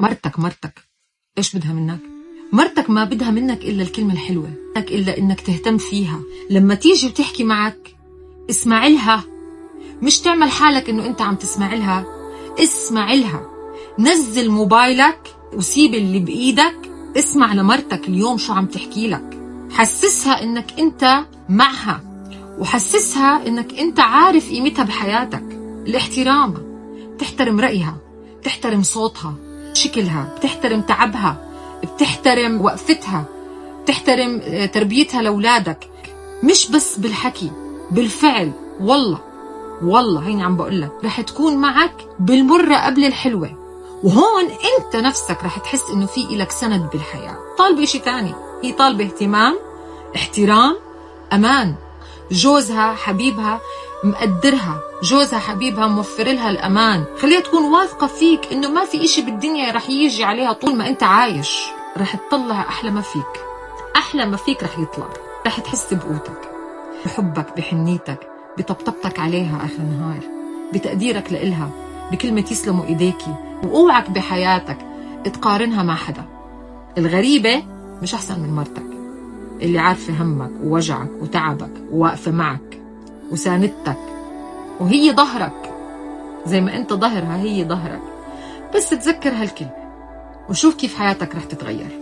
مرتك ايش بدها منك؟ مرتك ما بدها منك إلا الكلمة الحلوة، إلا إنك تهتم فيها. لما تيجي وتحكي معك اسمع لها، مش تعمل حالك إنه أنت عم تسمع لها. اسمع لها، نزل موبايلك وسيب اللي بإيدك، اسمع لمرتك اليوم شو عم تحكي لك. حسسها إنك أنت معها، وحسسها إنك أنت عارف قيمتها بحياتك. الاحترام، تحترم رأيها، تحترم صوتها، شكلها، بتحترم تعبها، بتحترم وقفتها، بتحترم تربيتها لأولادك. مش بس بالحكي، بالفعل. والله هيني عم بقول لك رح تكون معك بالمرة قبل الحلوة، وهون انت نفسك رح تحس انه في إلك سند بالحياة. طالبة اشي تاني، هي طالبة اهتمام، احترام، امان. جوزها حبيبها مقدرها، جوزها حبيبها موفر لها الأمان. خليها تكون واثقة فيك إنه ما في إشي بالدنيا رح يجي عليها طول ما أنت عايش. رح تطلع أحلى ما فيك، أحلى ما فيك رح يطلع. رح تحس بقوتك، بحبك، بحنيتك، بطبطبتك عليها آخر النهار، بتقديرك لإلها، بكلمة يسلموا إيديكي. وأوعك بحياتك تقارنها مع حدا. الغريبة مش أحسن من مرتك، اللي عارفة همك ووجعك وتعبك وواقفة معك وساندتك، وهي ظهرك زي ما انت ظهرها، هي ظهرك. بس تذكر هالكلمة وشوف كيف حياتك رح تتغير.